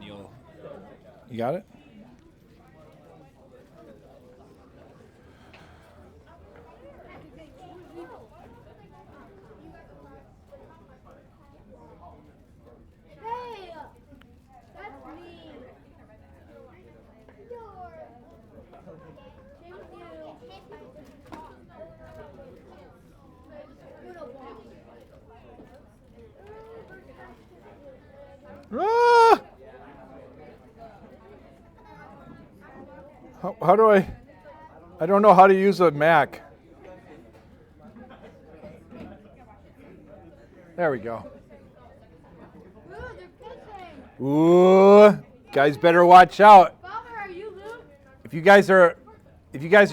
then you got it? Hey, that's me. Ah! How do I don't know how to use a Mac. There we go. Ooh, guys better watch out. Father, are you Luke? If you guys are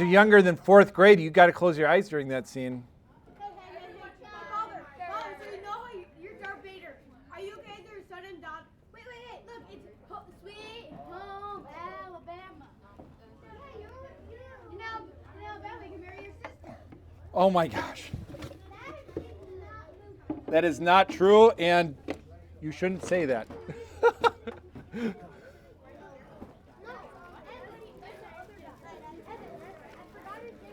younger than 4th grade, you got to close your eyes during that scene. Hey. Father, so you know how you're Darth Vader. Are you okay with your son and daughter? Wait, look, it's Sweet Home Alabama. Hey, in Alabama, you can marry your sister. Oh my gosh. That is not true, and you shouldn't say that.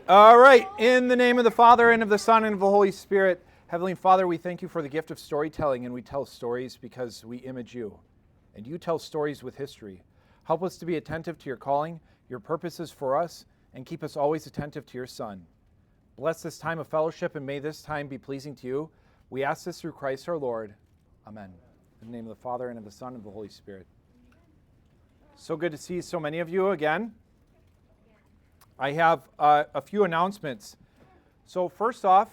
All right, in the name of the Father, and of the Son, and of the Holy Spirit. Heavenly Father, we thank you for the gift of storytelling, and we tell stories because we image you. And you tell stories with history. Help us to be attentive to your calling, your purposes for us, and keep us always attentive to your Son. Bless this time of fellowship, and may this time be pleasing to you. We ask this through Christ our Lord. Amen. In the name of the Father, and of the Son, and of the Holy Spirit. So good to see so many of you again. I have a few announcements. So first off,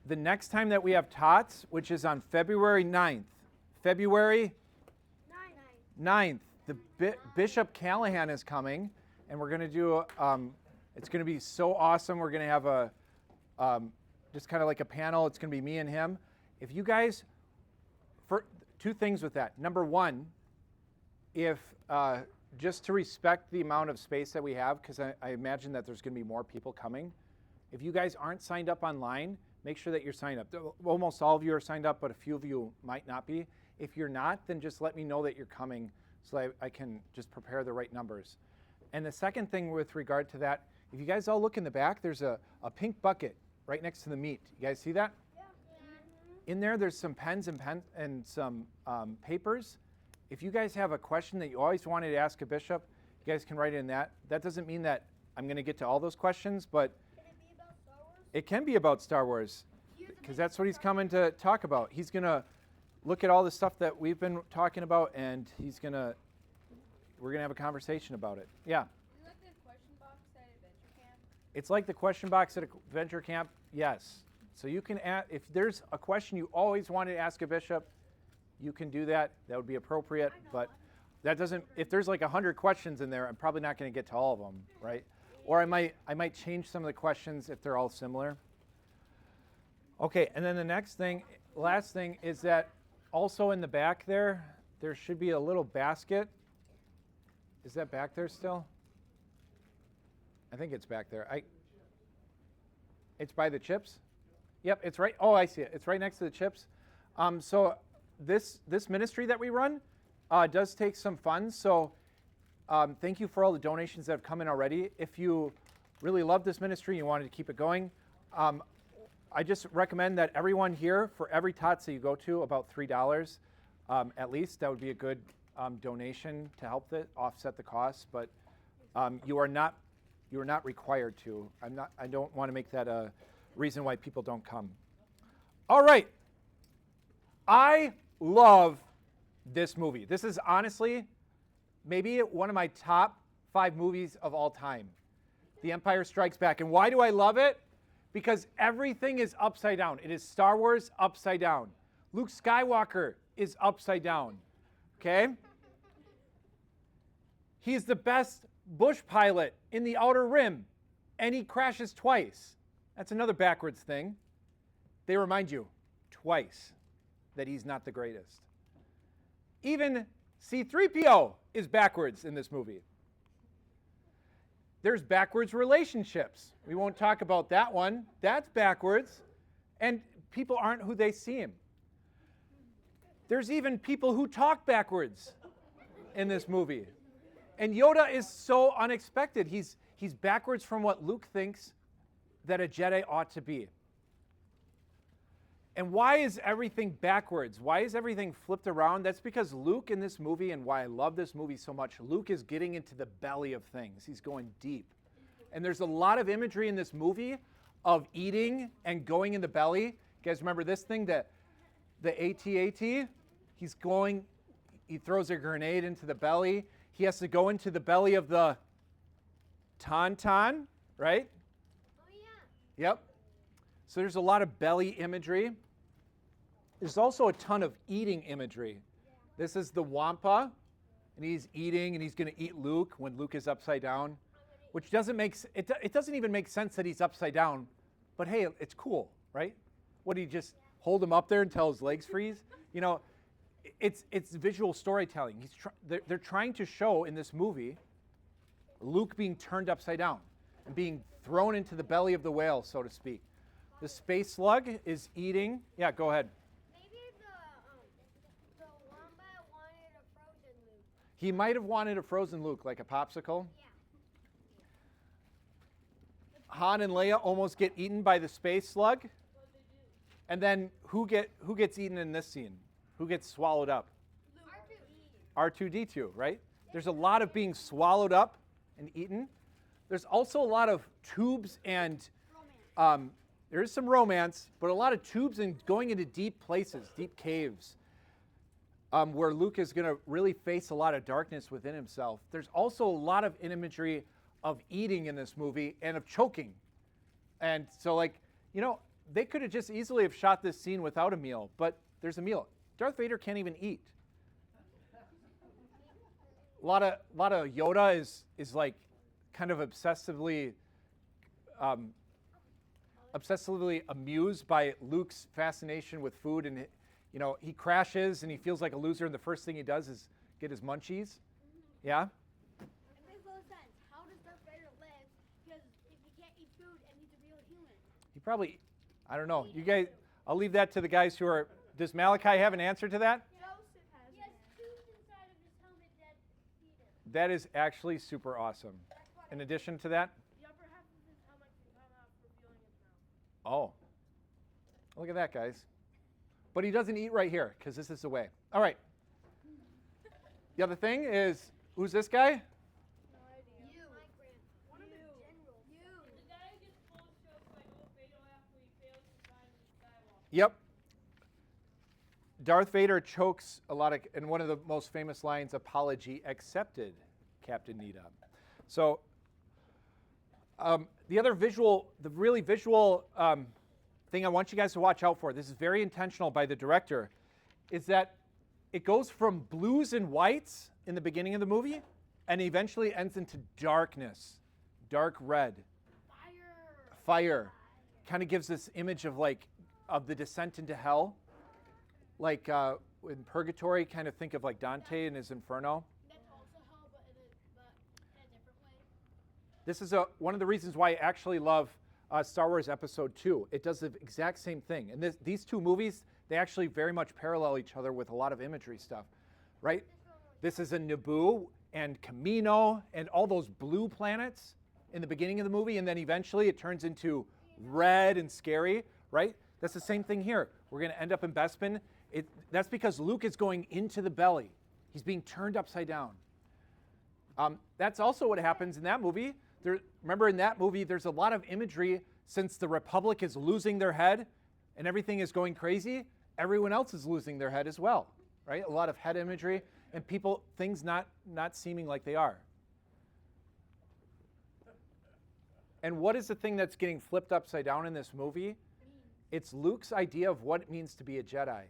the next time that we have TOTS, which is on February 9th, February 9th, Bishop Callahan is coming, and we're going to do, it's going to be so awesome. We're going to have a, just kind of like a panel. It's going to be me and him. If you guys, for two things with that. Number one, if, just to respect the amount of space that we have, because I imagine that there's going to be more people coming. If you guys aren't signed up online, make sure that you're signed up. Almost all of you are signed up, but a few of you might not be. If you're not, then just let me know that you're coming so that I can just prepare the right numbers. And the second thing with regard to that, if you guys all look in the back, there's a pink bucket right next to the meat. You guys see that? Yeah. In there, there's some pens and some papers. If you guys have a question that you always wanted to ask a bishop, you guys can write it in that. That doesn't mean that I'm going to get to all those questions, but it can be about Star Wars, because that's what he's coming to talk about. He's going to look at all the stuff that we've been talking about, and we're going to have a conversation about it. Yeah? Is it like the question box at Adventure Camp? It's like the question box at Adventure Camp, yes. So you can ask, if there's a question you always wanted to ask a bishop, you can do that. That would be appropriate, but that doesn't, if there's like 100 questions in there, I'm probably not going to get to all of them, right? Or I might change some of the questions if they're all similar. Okay, and then the last thing is that also in the back there should be a little basket. Is that back there still? I think it's back there. It's by the chips? Yep, it's right. Oh, I see it. It's right next to the chips. So this ministry that we run does take some funds. So thank you for all the donations that have come in already. If you really love this ministry and you wanted to keep it going, I just recommend that everyone here, for every TOTS that you go to, about $3 at least, that would be a good donation to help offset the costs. But you are not required to. I don't want to make that a reason why people don't come. All right. I love this movie. This is honestly maybe one of my top 5 movies of all time. The Empire Strikes Back. And why do I love it? Because everything is upside down. It is Star Wars upside down. Luke Skywalker is upside down. Okay? He's the best bush pilot in the Outer Rim, and he crashes twice. That's another backwards thing. They remind you twice that he's not the greatest. Even C-3PO is backwards in this movie. There's backwards relationships. We won't talk about that one. That's backwards. And people aren't who they seem. There's even people who talk backwards. in this movie. And Yoda is so unexpected. He's backwards from what Luke thinks that a Jedi ought to be. And why is everything backwards? Why is everything flipped around? That's because Luke in this movie, and why I love this movie so much, Luke is getting into the belly of things. He's going deep. And there's a lot of imagery in this movie of eating and going in the belly. You guys remember this thing, the AT-AT? He throws a grenade into the belly. He has to go into the belly of the Tauntaun, right? Oh, yeah. Yep. So there's a lot of belly imagery. There's also a ton of eating imagery. This is the Wampa, and he's eating, and he's going to eat Luke when Luke is upside down, which doesn't make it doesn't even make sense that he's upside down. But hey, it's cool, right? What, do you just hold him up there until his legs freeze? You know, it's visual storytelling. They're trying to show in this movie Luke being turned upside down and being thrown into the belly of the whale, so to speak. The space slug is eating. Yeah, go ahead. Maybe the wombat wanted a frozen Luke. He might have wanted a frozen Luke, like a popsicle. Yeah. Han and Leia almost get eaten by the space slug. And then who gets eaten in this scene? Who gets swallowed up? R2-D2, right? There's a lot of being swallowed up and eaten. There's also a lot of tubes and there is some romance, but a lot of tubes and going into deep places, deep caves, where Luke is going to really face a lot of darkness within himself. There's also a lot of imagery of eating in this movie and of choking. And so, like, you know, they could have just easily have shot this scene without a meal, but there's a meal. Darth Vader can't even eat. A lot of Yoda is like kind of obsessively amused by Luke's fascination with food, and you know, he crashes and he feels like a loser, and the first thing he does is get his munchies. Yeah? It makes no sense. How does Darth Vader live? Because if he can't eat food and he's a real human. He probably, I don't know. You guys, I'll leave that to the guys who are, does Malachi have an answer to that? Joseph has. He has tubes inside of his helmet that feed him. That is actually super awesome. In addition to that, The upper half of his helmet can come out revealing his mouth. oh, look at that, guys. But he doesn't eat right here because this is the way. All right. The other thing is, who's this guy? You. My grandpa. One of the generals. You. The guy who gets full strokes by Vader after he fails to find Skywalker. Yep. Darth Vader chokes a lot of, and one of the most famous lines, apology accepted, Captain Nita. So the really visual thing I want you guys to watch out for, this is very intentional by the director, is that it goes from blues and whites in the beginning of the movie and eventually ends into darkness, dark red. Fire. Kind of gives this image of the descent into hell. Like in Purgatory, kind of think of like Dante and his Inferno. That's also hell, but in a different way. This is one of the reasons why I actually love Star Wars Episode 2. It does the exact same thing. And these two movies, they actually very much parallel each other with a lot of imagery stuff, right? This is in Naboo and Camino and all those blue planets in the beginning of the movie, and then eventually it turns into red and scary, right? That's the same thing here. We're going to end up in Bespin. That's because Luke is going into the belly. He's being turned upside down. That's also what happens in that movie. Remember in that movie, there's a lot of imagery since the Republic is losing their head and everything is going crazy, everyone else is losing their head as well, right? A lot of head imagery and things not seeming like they are. And what is the thing that's getting flipped upside down in this movie? It's Luke's idea of what it means to be a Jedi.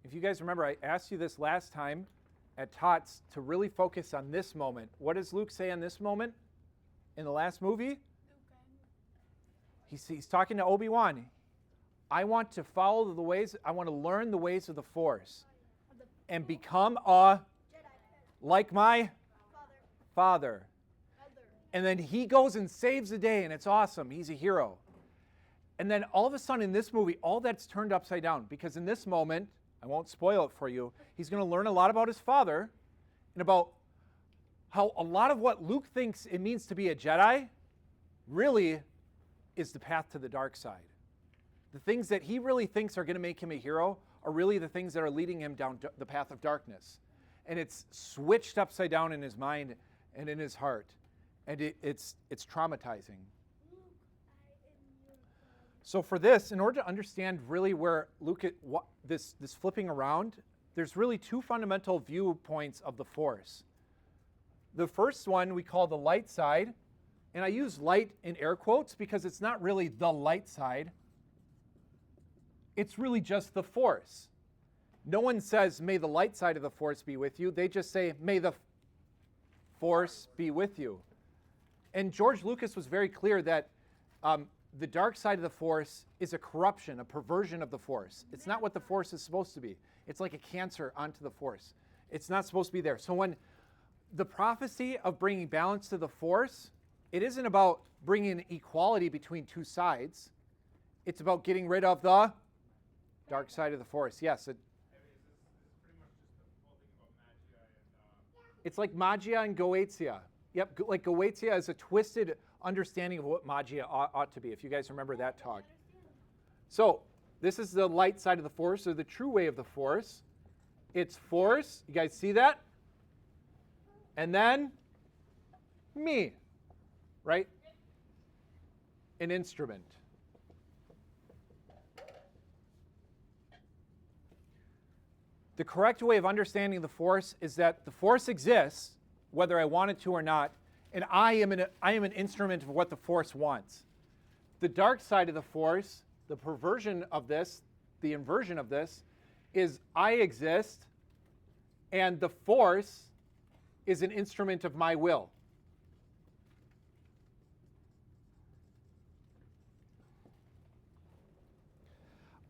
If you guys remember, I asked you this last time at Tots to really focus on this moment. What does Luke say on this moment in the last movie? He's talking to Obi-Wan. I want to follow the ways, I want to learn the ways of the Force and become like my father. And then he goes and saves the day, and it's awesome. He's a hero. And then all of a sudden in this movie, all that's turned upside down, because in this moment, I won't spoil it for you, he's going to learn a lot about his father and about how a lot of what Luke thinks it means to be a Jedi really is the path to the dark side. The things that he really thinks are going to make him a hero are really the things that are leading him down the path of darkness. And it's switched upside down in his mind and in his heart. And it's traumatizing. So for this, in order to understand really where Luke, this flipping around, there's really two fundamental viewpoints of the Force. The first one we call the light side, and I use light in air quotes because it's not really the light side. It's really just the Force. No one says, may the light side of the Force be with you. They just say, may the Force be with you. And George Lucas was very clear that the dark side of the Force is a corruption, a perversion of the Force. It's not what the Force is supposed to be. It's like a cancer onto the Force. It's not supposed to be there. So when the prophecy of bringing balance to the Force, it isn't about bringing equality between two sides. It's about getting rid of the dark side of the Force. Yes. It's like Magia and Goetia. Yep, like Goetia is a twisted understanding of what Magia ought to be, if you guys remember that talk. So this is the light side of the Force, or the true way of the Force. It's Force. You guys see that? And then me, right? An instrument. The correct way of understanding the Force is that the Force exists, whether I want it to or not, and I am an instrument of what the Force wants. The dark side of the Force, the perversion of this, the inversion of this, is I exist, and the Force is an instrument of my will.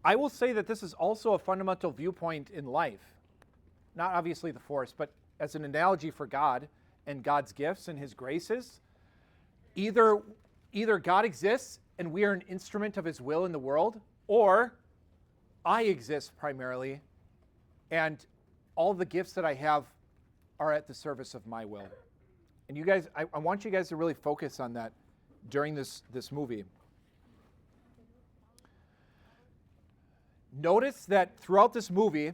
I will say that this is also a fundamental viewpoint in life. Not obviously the Force, but as an analogy for God and God's gifts and his graces. Either God exists and we are an instrument of his will in the world, or I exist primarily and all the gifts that I have are at the service of my will. And you guys, I want you guys to really focus on that during this movie. Notice that throughout this movie,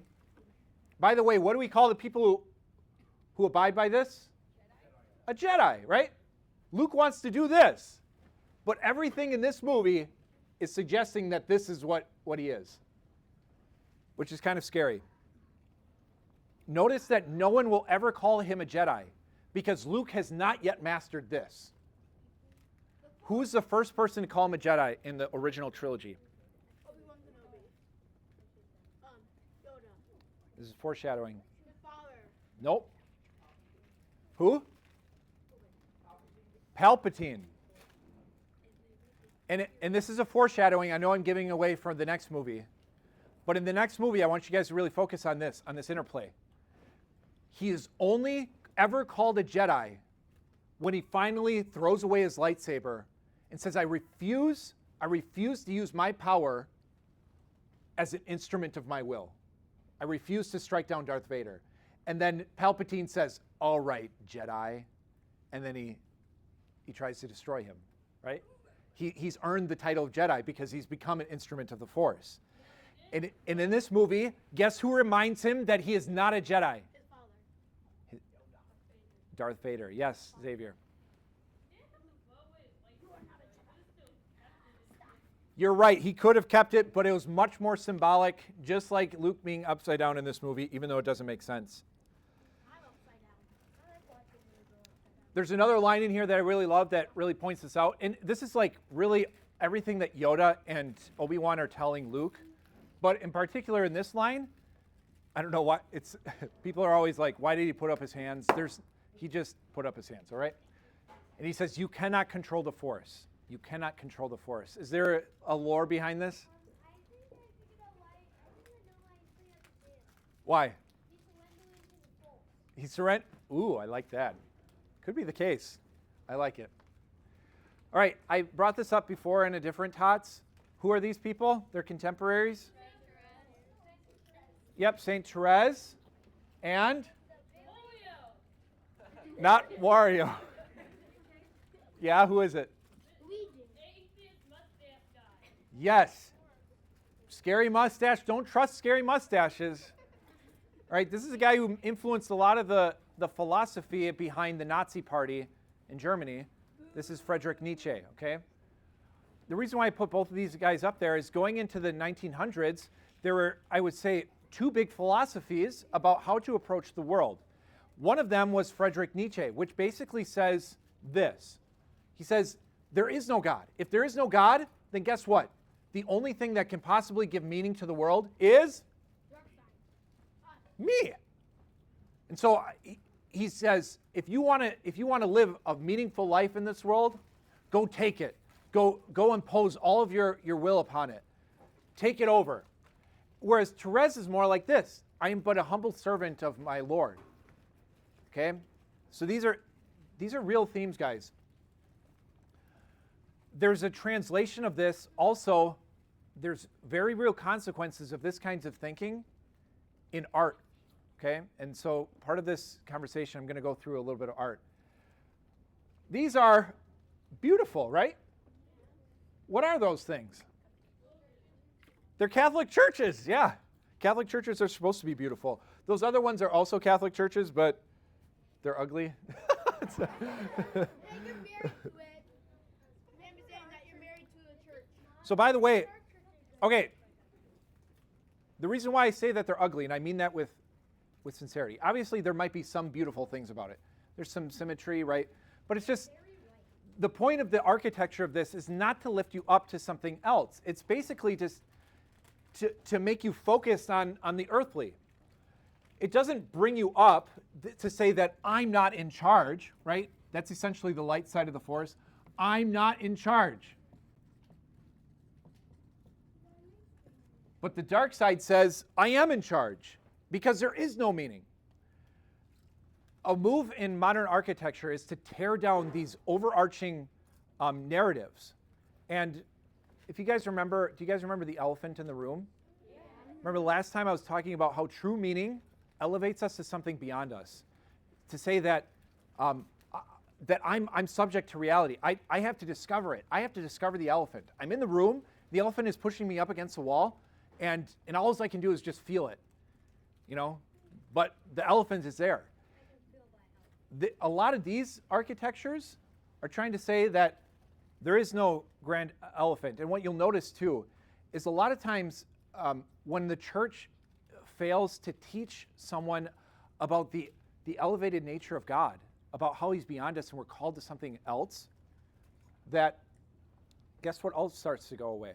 by the way, what do we call the people who abide by this? A Jedi, right? Luke wants to do this. But everything in this movie is suggesting that this is what he is, which is kind of scary. Notice that no one will ever call him a Jedi because Luke has not yet mastered this. Who's the first person to call him a Jedi in the original trilogy? Obi-Wan Kenobi. Yoda. This is foreshadowing. The father. Nope. Who? Palpatine. And this is a foreshadowing. I know I'm giving away for the next movie. But in the next movie, I want you guys to really focus on this interplay. He is only ever called a Jedi when he finally throws away his lightsaber and says, I refuse to use my power as an instrument of my will. I refuse to strike down Darth Vader. And then Palpatine says, all right, Jedi. And then he tries to destroy him, right? He's earned the title of Jedi because he's become an instrument of the Force. And in this movie, guess who reminds him that he is not a Jedi? His father. Darth Vader. Yes, Xavier. You're right. He could have kept it, but it was much more symbolic, just like Luke being upside down in this movie, even though it doesn't make sense. I'm upside down. I like watching you go upside down. There's another line in here that I really love that really points this out. And this is like really everything that Yoda and Obi-Wan are telling Luke. But in particular in this line, I don't know why it's people are always like, why did he put up his hands? He just put up his hands, all right? And he says, you cannot control the Force. You cannot control the Force. Is there a lore behind this? I think I figured out why. I don't even know why he put up his hands. Why? He's surrendering to the Force. He surrendered. Ooh, I like that. Could be the case. I like it. All right, I brought this up before in a different TOTS. Who are these people? They're contemporaries? Yep, Saint Therese and Not Wario. Yeah, who is it? Luigi. Atheist mustache guy. Yes. Scary mustache. Don't trust scary mustaches. All right, this is a guy who influenced a lot of the philosophy behind the Nazi Party in Germany. This is Friedrich Nietzsche, okay? The reason why I put both of these guys up there is going into the 1900s, there were, I would say, two big philosophies about how to approach the world. One of them was Friedrich Nietzsche, which basically says this. He says, there is no God. If there is no God, then guess what? The only thing that can possibly give meaning to the world is me. And so he says, if you want to live a meaningful life in this world, go take it. Go impose all of your will upon it. Take it over. Whereas Therese is more like this. I am but a humble servant of my Lord. Okay? So these are real themes, guys. There's a translation of this also. There's very real consequences of this kinds of thinking in art. Okay? And so part of this conversation, I'm going to go through a little bit of art. These are beautiful, right? What are those things? They're Catholic churches, yeah. Catholic churches are supposed to be beautiful. Those other ones are also Catholic churches, but they're ugly. Hey, you're married to it. Ma'am is saying that you're married to a church. So by the way, okay, the reason why I say that they're ugly, and I mean that with sincerity, obviously there might be some beautiful things about it. There's some symmetry, right? But it's just, the point of the architecture of this is not to lift you up to something else. It's basically just to make you focused on the earthly. It doesn't bring you up to say that I'm not in charge, right? That's essentially the light side of the force. I'm not in charge. But the dark side says, I am in charge, because there is no meaning. A move in modern architecture is to tear down these overarching narratives. And if you guys remember, do you guys remember the elephant in the room? Yeah. Remember last time I was talking about how true meaning elevates us to something beyond us. To say that that I'm subject to reality. I have to discover it. I have to discover the elephant. I'm in the room. The elephant is pushing me up against the wall, and all I can do is just feel it. You know, but the elephant is there. A lot of these architectures are trying to say that there is no grand elephant. And what you'll notice too is a lot of times when the church fails to teach someone about the elevated nature of God, about how he's beyond us and we're called to something else, that guess what else starts to go away?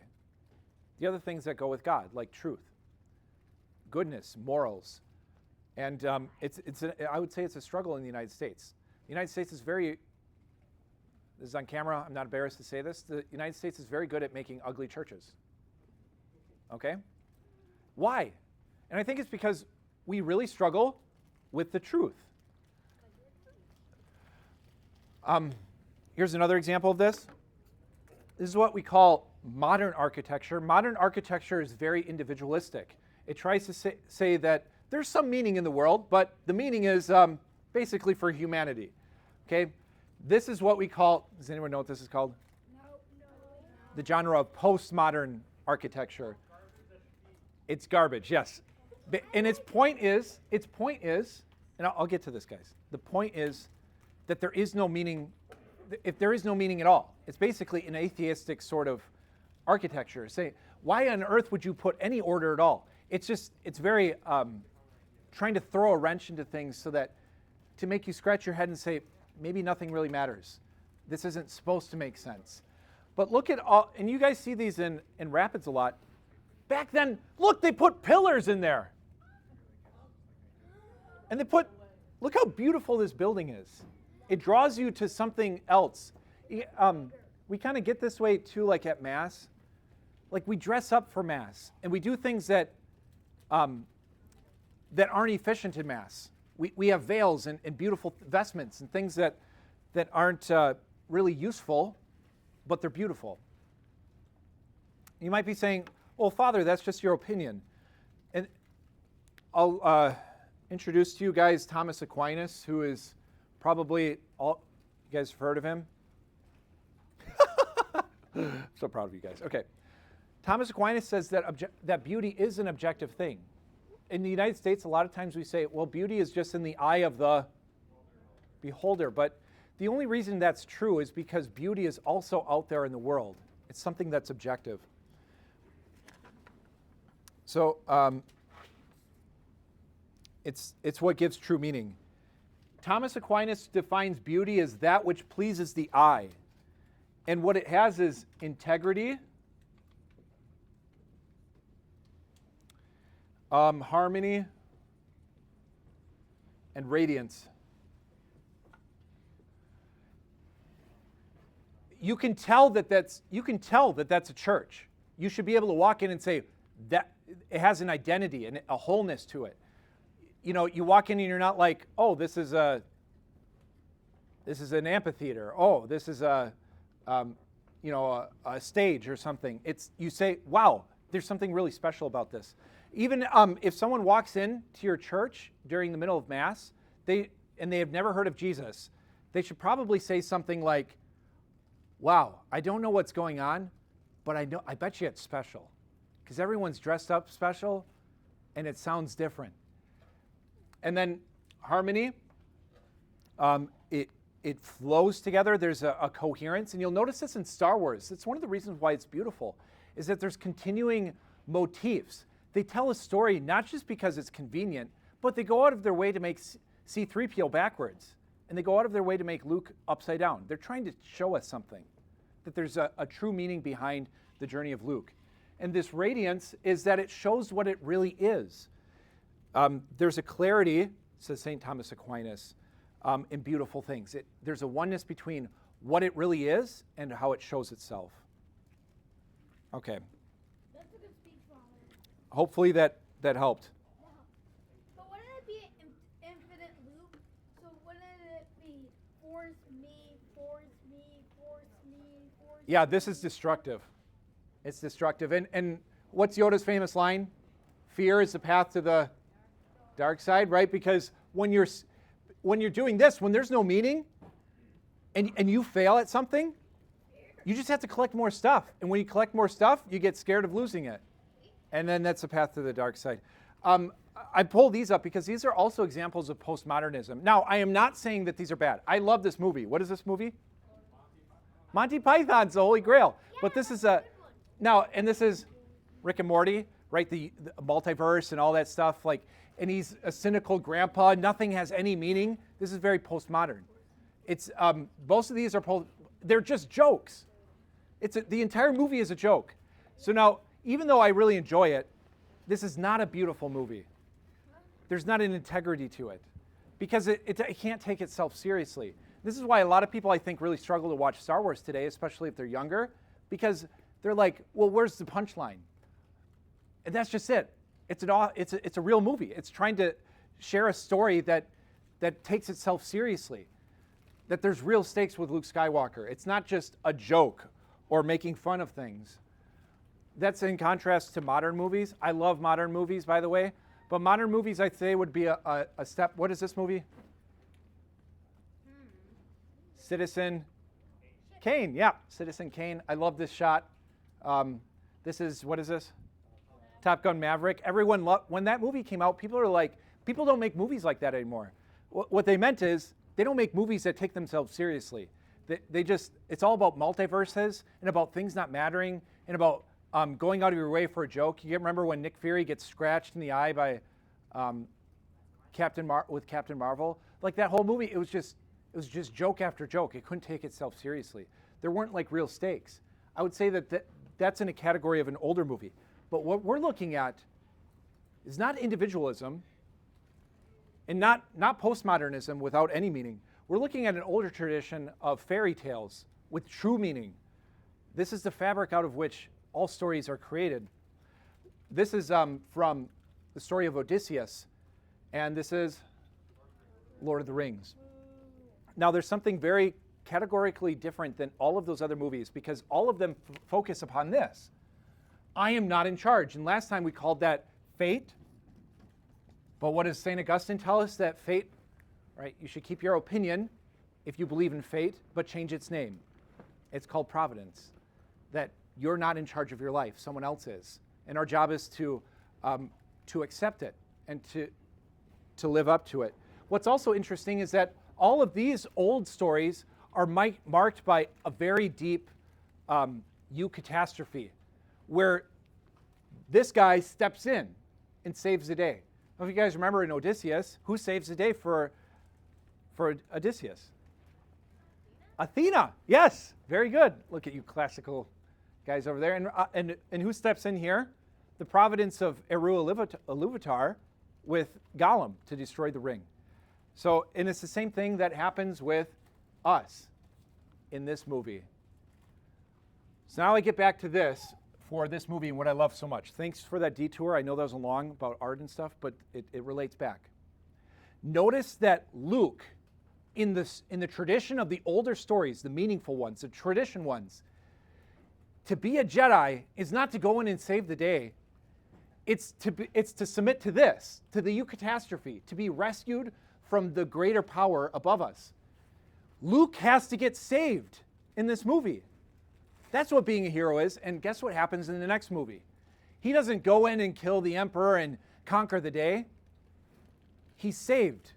The other things that go with God, like truth, goodness, morals. And I would say it's a struggle in the United States. The United States is this is on camera, I'm not embarrassed to say this, the United States is very good at making ugly churches. Okay? Why? And I think it's because we really struggle with the truth. Here's another example of this. This is what we call modern architecture. Modern architecture is very individualistic. It tries to say that there's some meaning in the world, but the meaning is basically for humanity. Okay? This is what we call, does anyone know what this is called? No. The genre of postmodern architecture. It's garbage, yes. And its point is, and I'll get to this, guys. The point is that there is no meaning, if there is no meaning at all. It's basically an atheistic sort of architecture. Say, why on earth would you put any order at all? It's very trying to throw a wrench into things so that to make you scratch your head and say, maybe nothing really matters. This isn't supposed to make sense. But look at all, and you guys see these in Rapids a lot. Back then, look, they put pillars in there. And look how beautiful this building is. It draws you to something else. We kind of get this way too, like at Mass. Like we dress up for Mass, and we do things that aren't efficient in Mass. We have veils and beautiful vestments and things that aren't really useful, but they're beautiful. You might be saying, well, Father, that's just your opinion. And I'll introduce to you guys Thomas Aquinas, who is Probably all you guys have heard of him. So proud of you guys. Okay. Thomas Aquinas says that beauty is an objective thing. In the United States, a lot of times we say, well, beauty is just in the eye of the beholder. But the only reason that's true is because beauty is also out there in the world. It's something that's objective. So it's what gives true meaning. Thomas Aquinas defines beauty as that which pleases the eye. And what it has is integrity, harmony, and radiance. You can tell that that's a church. You should be able to walk in and say that it has an identity and a wholeness to it. You know, you walk in and you're not like, oh, this is an amphitheater. Oh, this is a stage or something. You say, wow, there's something really special about this. Even if someone walks in to your church during the middle of Mass, they have never heard of Jesus, they should probably say something like, wow, I don't know what's going on, but I bet you it's special. Because everyone's dressed up special, and it sounds different. And then harmony, it flows together. There's a coherence, and you'll notice this in Star Wars. It's one of the reasons why it's beautiful, is that there's continuing motifs. They tell a story not just because it's convenient, but they go out of their way to make C-3PO backwards, and they go out of their way to make Luke upside down. They're trying to show us something, that there's a true meaning behind the journey of Luke. And this radiance is that it shows what it really is. There's a clarity, says St. Thomas Aquinas, in beautiful things. There's a oneness between what it really is and how it shows itself. Okay. That's a good speech, Father. Hopefully that helped. Yeah. But wouldn't it be an infinite loop? So wouldn't it be force me, force me, force me, force Yeah, me? this is destructive. It's destructive. And what's Yoda's famous line? Fear is the path to the dark side, right? Because when you're doing this, when there's no meaning, and you fail at something, you just have to collect more stuff. And when you collect more stuff, you get scared of losing it. And then that's the path to the dark side. I pulled these up because these are also examples of postmodernism. Now, I am not saying that these are bad. I love this movie. What is this movie? Monty Python's the Holy Grail. But this is this is Rick and Morty, right? The multiverse and all that stuff. And he's a cynical grandpa. Nothing has any meaning. This is very postmodern. It's most of these they're just jokes. The entire movie is a joke. So now, even though I really enjoy it, this is not a beautiful movie. There's not an integrity to it because it can't take itself seriously. This is why a lot of people, I think, really struggle to watch Star Wars today, especially if they're younger, because they're like, well, where's the punchline? And that's just it. It's a real movie. It's trying to share a story that takes itself seriously, that there's real stakes with Luke Skywalker. It's not just a joke or making fun of things. That's in contrast to modern movies. I love modern movies, by the way, but modern movies, I'd say, would be a step. What is this movie? Citizen Kane. Yeah, Citizen Kane. I love this shot. What is this? Top Gun Maverick. Everyone when that movie came out, people are like, people don't make movies like that anymore. What they meant is they don't make movies that take themselves seriously. It's all about multiverses and about things not mattering and about going out of your way for a joke. You remember when Nick Fury gets scratched in the eye by Captain Marvel? Like that whole movie, it was just joke after joke. It couldn't take itself seriously. There weren't like real stakes. I would say that's in a category of an older movie. But what we're looking at is not individualism and not postmodernism without any meaning. We're looking at an older tradition of fairy tales with true meaning. This is the fabric out of which all stories are created. This is from the story of Odysseus, and this is Lord of the Rings. Now, there's something very categorically different than all of those other movies because all of them focus upon this. I am not in charge. And last time we called that fate. But what does St. Augustine tell us? That fate right? You should keep your opinion if you believe in fate, but change its name. It's called providence, that you're not in charge of your life, someone else is. And our job is to accept it and to live up to it. What's also interesting is that all of these old stories are marked by a very deep eucatastrophe, where this guy steps in and saves the day. I don't know if you guys remember in Odysseus, who saves the day for Odysseus? Athena. Yes, very good. Look at you classical guys over there. And who steps in here? The providence of Eru Iluvatar with Gollum to destroy the ring. So, and it's the same thing that happens with us in this movie. So now I get back to this for this movie and what I love so much. Thanks for that detour. I know that was long about art and stuff, but it relates back. Notice that Luke, in the tradition of the older stories, the meaningful ones, the tradition ones, to be a Jedi is not to go in and save the day. It's to submit to this, to the eucatastrophe, to be rescued from the greater power above us. Luke has to get saved in this movie. That's what being a hero is, and guess what happens in the next movie? He doesn't go in and kill the emperor and conquer the day. He's saved.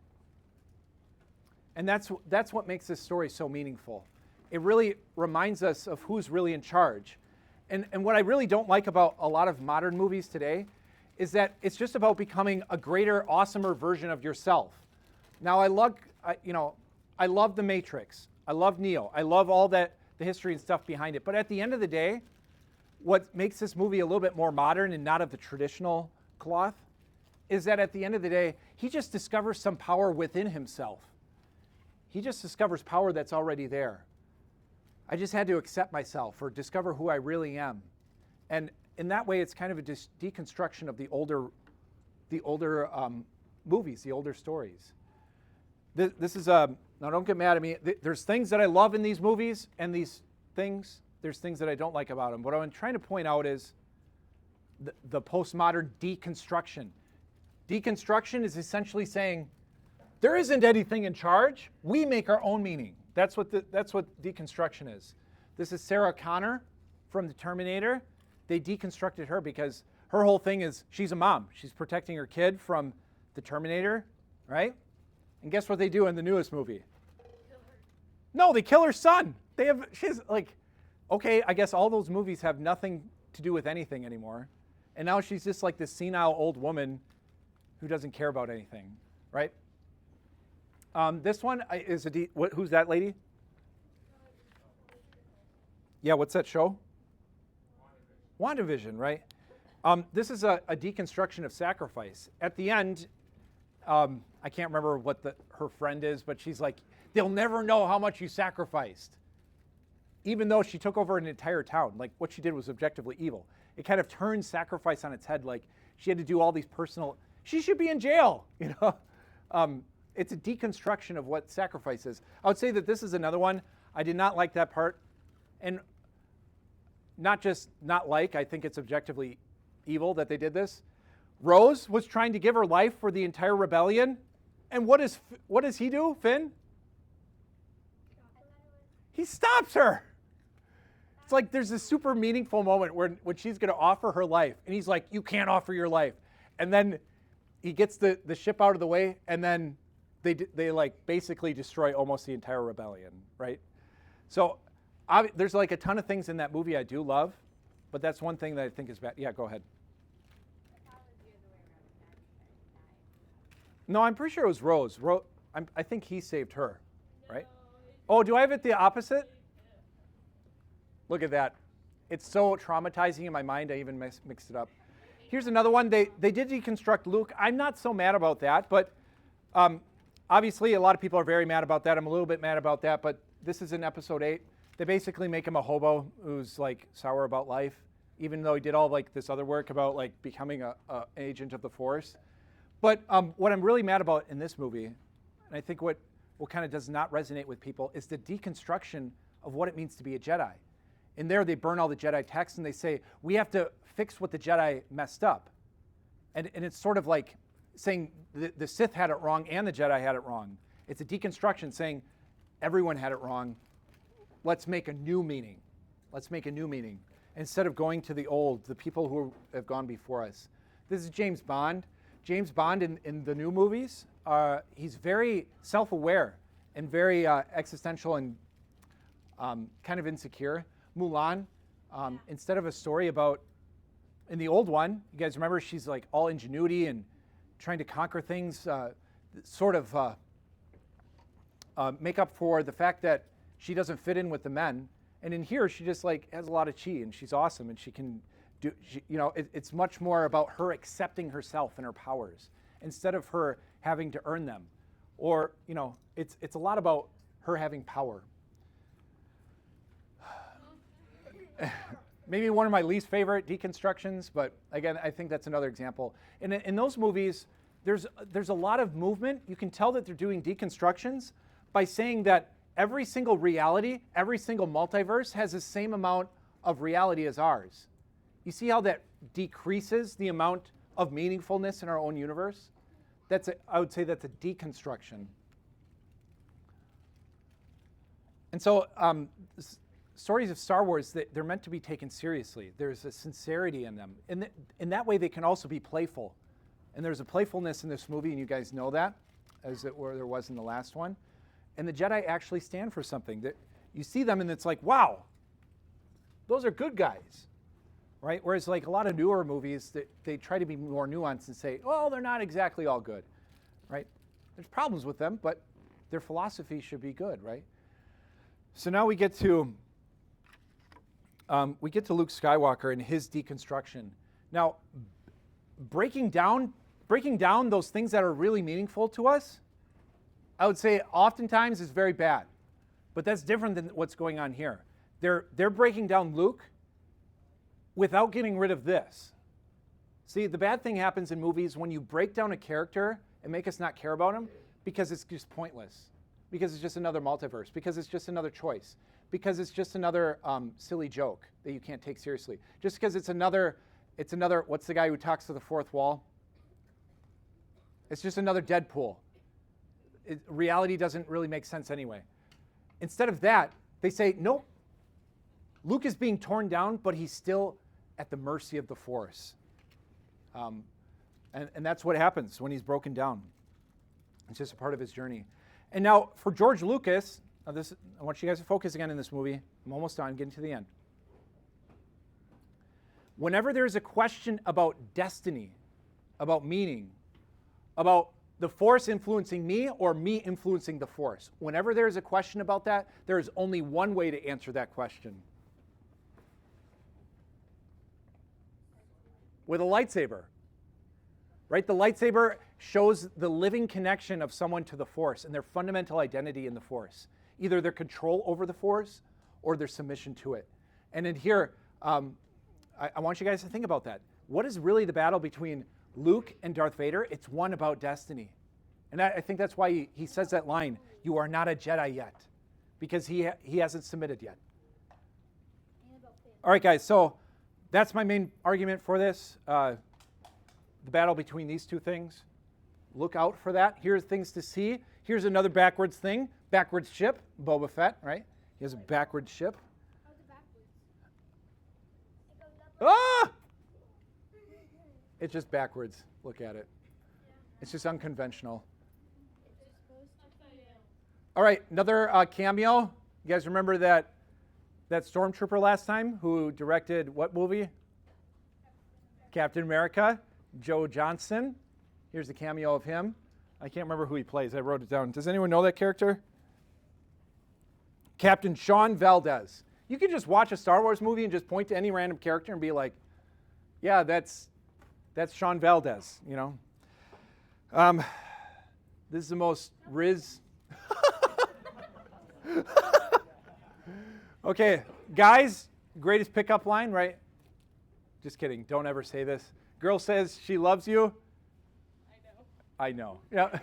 And that's what makes this story so meaningful. It really reminds us of who's really in charge. And what I really don't like about a lot of modern movies today is that it's just about becoming a greater, awesomer version of yourself. Now, I love The Matrix. I love Neo. I love all that, the history and stuff behind it. But at the end of the day, what makes this movie a little bit more modern and not of the traditional cloth is that at the end of the day, he just discovers some power within himself. He just discovers power that's already there. I just had to accept myself or discover who I really am. And in that way, it's kind of a deconstruction of the older movies, the older stories. This is now don't get mad at me. There's things that I love in these movies, and there's things that I don't like about them. What I'm trying to point out is the postmodern deconstruction. Deconstruction is essentially saying there isn't anything in charge. We make our own meaning. That's what deconstruction is. This is Sarah Connor from the Terminator. They deconstructed her because her whole thing is she's a mom. She's protecting her kid from the Terminator, right? And guess what they do in the newest movie? No, they kill her son. She's like, okay, I guess all those movies have nothing to do with anything anymore. And now she's just like this senile old woman who doesn't care about anything, right? This one is who's that lady? Yeah, what's that show? WandaVision, right? This is a deconstruction of sacrifice. At the end, I can't remember what her friend is, but she's like, they'll never know how much you sacrificed. Even though she took over an entire town, like what she did was objectively evil. It kind of turns sacrifice on its head, like she had to do all these she should be in jail, you know? It's a deconstruction of what sacrifice is. I would say that this is another one. I did not like that part. And not just not like, I think it's objectively evil that they did this. Rose was trying to give her life for the entire rebellion. And what does he do, Finn? He stops her. It's like there's this super meaningful moment when she's going to offer her life. And he's like, you can't offer your life. And then he gets the ship out of the way, and then they like basically destroy almost the entire rebellion, right? So there's like a ton of things in that movie I do love, but that's one thing that I think is bad. Yeah, go ahead. No, I'm pretty sure it was Rose. I think he saved her, right? Oh, do I have it the opposite? Look at that. It's so traumatizing in my mind, I even mixed it up. Here's another one. They did deconstruct Luke. I'm not so mad about that, but obviously a lot of people are very mad about that. I'm a little bit mad about that, but this is in episode 8. They basically make him a hobo who's like sour about life, even though he did all like this other work about like becoming an agent of the Force. But what I'm really mad about in this movie, and I think what kind of does not resonate with people, is the deconstruction of what it means to be a Jedi. In there, they burn all the Jedi texts and they say, we have to fix what the Jedi messed up. And it's sort of like saying the Sith had it wrong and the Jedi had it wrong. It's a deconstruction saying everyone had it wrong. Let's make a new meaning. Let's make a new meaning. Instead of going to the old, the people who have gone before us. This is James Bond. James Bond in the new movies, he's very self-aware and very existential and kind of insecure. Mulan, instead of a story about, in the old one, you guys remember she's like all ingenuity and trying to conquer things, sort of make up for the fact that she doesn't fit in with the men. And in here, she just like has a lot of chi and she's awesome and she can do, it's much more about her accepting herself and her powers instead of her having to earn them. Or, it's a lot about her having power. Maybe one of my least favorite deconstructions, but again, I think that's another example. In those movies, there's a lot of movement. You can tell that they're doing deconstructions by saying that every single reality, every single multiverse has the same amount of reality as ours. You see how that decreases the amount of meaningfulness in our own universe? I would say that's a deconstruction. And so stories of Star Wars, they're meant to be taken seriously. There's a sincerity in them. And in that way, they can also be playful. And there's a playfulness in this movie, and you guys know that, as it were there was in the last one. And the Jedi actually stand for something. That you see them, and it's like, wow, those are good guys, right? Whereas like a lot of newer movies, they try to be more nuanced and say, well, they're not exactly all good, right? There's problems with them, but their philosophy should be good, right? So now we get to Luke Skywalker and his deconstruction. Now, breaking down those things that are really meaningful to us, I would say oftentimes is very bad. But that's different than what's going on here. They're breaking down Luke without getting rid of this. See, the bad thing happens in movies when you break down a character and make us not care about him because it's just pointless, because it's just another multiverse, because it's just another choice, because it's just another silly joke that you can't take seriously. Just because it's another, what's the guy who talks to the fourth wall? It's just another Deadpool. Reality doesn't really make sense anyway. Instead of that, they say, nope, Luke is being torn down, but he's still at the mercy of the Force. And that's what happens when he's broken down. It's just a part of his journey. And now for George Lucas, I want you guys to focus again in this movie. I'm almost done, getting to the end. Whenever there's a question about destiny, about meaning, about the Force influencing me or me influencing the Force, whenever there's a question about that, there is only one way to answer that question. With a lightsaber, right? The lightsaber shows the living connection of someone to the Force and their fundamental identity in the Force, either their control over the Force or their submission to it. And in here, I want you guys to think about that. What is really the battle between Luke and Darth Vader? It's one about destiny. And I think that's why he says that line, you are not a Jedi yet, because he hasn't submitted yet. All right, guys, so that's my main argument for this, the battle between these two things. Look out for that. Here's things to see. Here's another backwards thing, backwards ship, Boba Fett, right? He has a backwards ship. How's it backwards? Ah! It's just backwards. Look at it. It's just unconventional. All right, another cameo. You guys remember that stormtrooper last time who directed what movie? Captain America, Joe Johnston. Here's a cameo of him. I can't remember who he plays. I wrote it down. Does anyone know that character? Captain Sean Valdez. You can just watch a Star Wars movie and just point to any random character and be like, yeah, that's Sean Valdez, you know. This is the most Riz. Okay, guys, greatest pickup line, right? Just kidding. Don't ever say this. Girl says she loves you. I know. Yeah.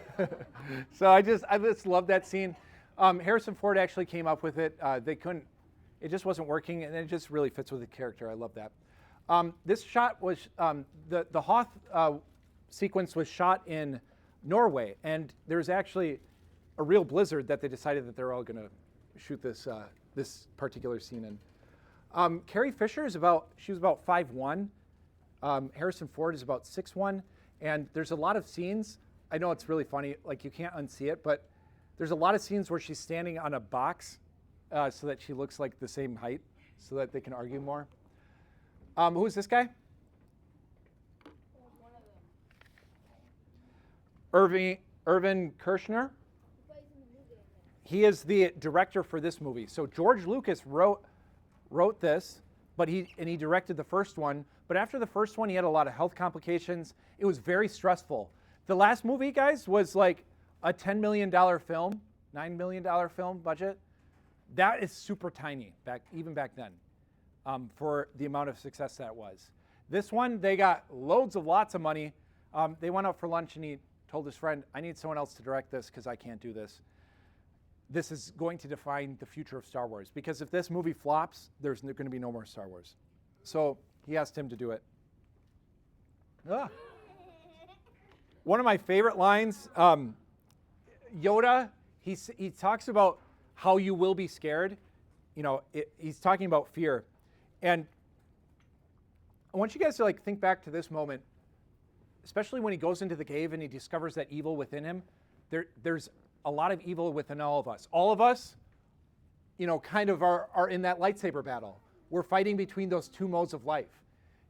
So I just love that scene. Harrison Ford actually came up with it. They couldn't. It just wasn't working, and it just really fits with the character. I love that. This shot was the Hoth sequence was shot in Norway, and there's actually a real blizzard that they decided that they're all going to shoot this this particular scene in. Carrie Fisher is she was about 5'1". Harrison Ford is about 6'1", and there's a lot of scenes. I know it's really funny, like you can't unsee it, but there's a lot of scenes where she's standing on a box so that she looks like the same height, so that they can argue more. Who is this guy? Irvin Kershner. He is the director for this movie. So George Lucas wrote this, but he directed the first one. But after the first one, he had a lot of health complications. It was very stressful. The last movie, guys, was like a $10 million film, $9 million film budget. That is super tiny, even back then, for the amount of success that was. This one, they got lots of money. They went out for lunch and he told his friend, I need someone else to direct this because I can't do this. This is going to define the future of Star Wars, because if this movie flops, there's going to be no more Star Wars. So he asked him to do it. One of my favorite lines, Yoda, he talks about how you will be scared. You know, he's talking about fear. And I want you guys to think back to this moment, especially when he goes into the cave and he discovers that evil within him. There's a lot of evil within all of us. All of us, kind of are in that lightsaber battle. We're fighting between those two modes of life.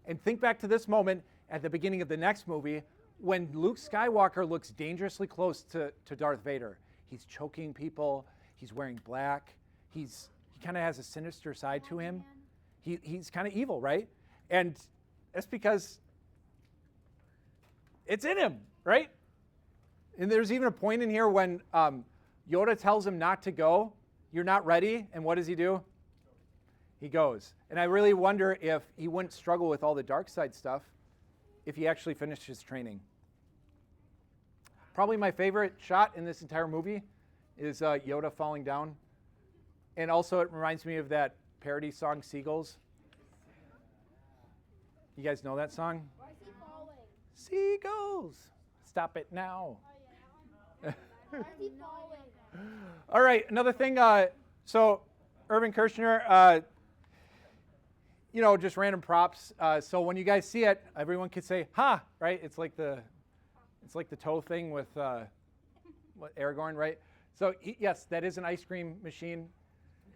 And think back to this moment at the beginning of the next movie when Luke Skywalker looks dangerously close to Darth Vader. He's choking people. He's wearing black. He kind of has a sinister side to him. He's kind of evil, right? And that's because it's in him, right? And there's even a point in here when Yoda tells him not to go. You're not ready. And what does he do? He goes. And I really wonder if he wouldn't struggle with all the dark side stuff if he actually finished his training. Probably my favorite shot in this entire movie is Yoda falling down. And also it reminds me of that parody song, Seagulls. You guys know that song? Why is he falling? Seagulls, stop it now. Why is he falling? All right, another thing. So Irvin Kershner, just random props. So when you guys see it, everyone can say "ha," right? It's like the toe thing with Aragorn, right? So yes, that is an ice cream machine.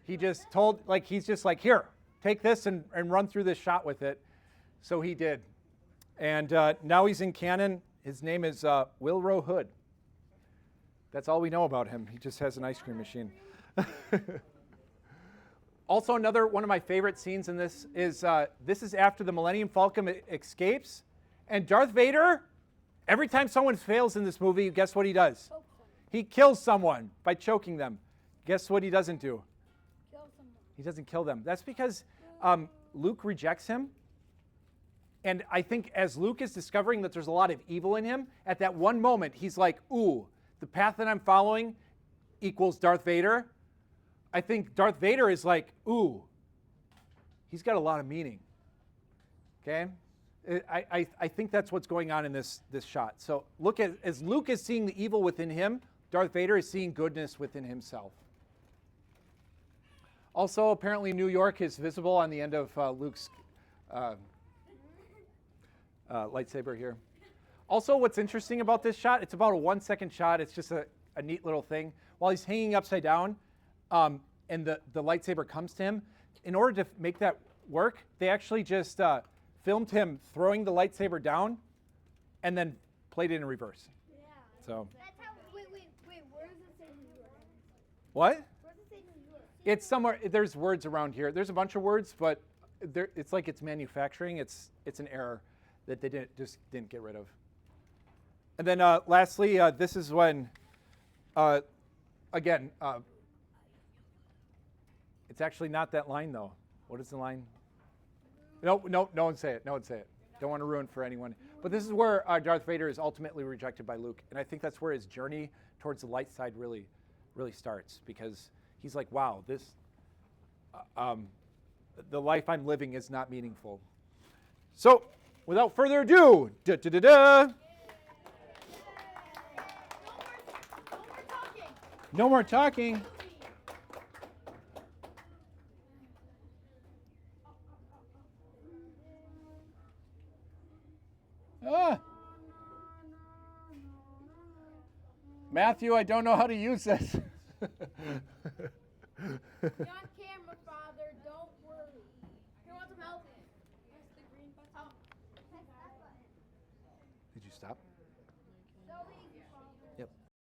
He just told, he's just like, here, take this and run through this shot with it. So he did, and now he's in canon. His name is Wilro Hood. That's all we know about him. He just has an ice cream machine. Also, another one of my favorite scenes in this is after the Millennium Falcon escapes, and Darth Vader, every time someone fails in this movie, guess what he does? He kills someone by choking them. Guess what he doesn't do? Kill someone. He doesn't kill them. That's because Luke rejects him. And I think as Luke is discovering that there's a lot of evil in him, at that one moment, he's like, ooh, the path that I'm following equals Darth Vader. I think Darth Vader is like, ooh, he's got a lot of meaning. Okay? I think that's what's going on in this shot. So as Luke is seeing the evil within him, Darth Vader is seeing goodness within himself. Also, apparently New York is visible on the end of Luke's lightsaber here. Also, what's interesting about this shot, it's about a 1 second shot. It's just a neat little thing. While he's hanging upside down and the lightsaber comes to him, in order to make that work, they actually just filmed him throwing the lightsaber down and then played it in reverse. Yeah. So. That's how. Wait. Where does it say New York? What? Where does it say New York? It's somewhere. There's words around here. There's a bunch of words, but it's like it's manufacturing. It's an error that they didn't get rid of. And then lastly, this is when, again, it's actually not that line though. What is the line? No one say it. No one say it. Don't want to ruin for anyone. But this is where Darth Vader is ultimately rejected by Luke, and I think that's where his journey towards the light side really starts, because he's like, wow, the life I'm living is not meaningful. So, without further ado, No more talking. Ah. Matthew, I don't know how to use this. You're on camera, Father. Don't worry. You want some help? Press the green button. Did you stop?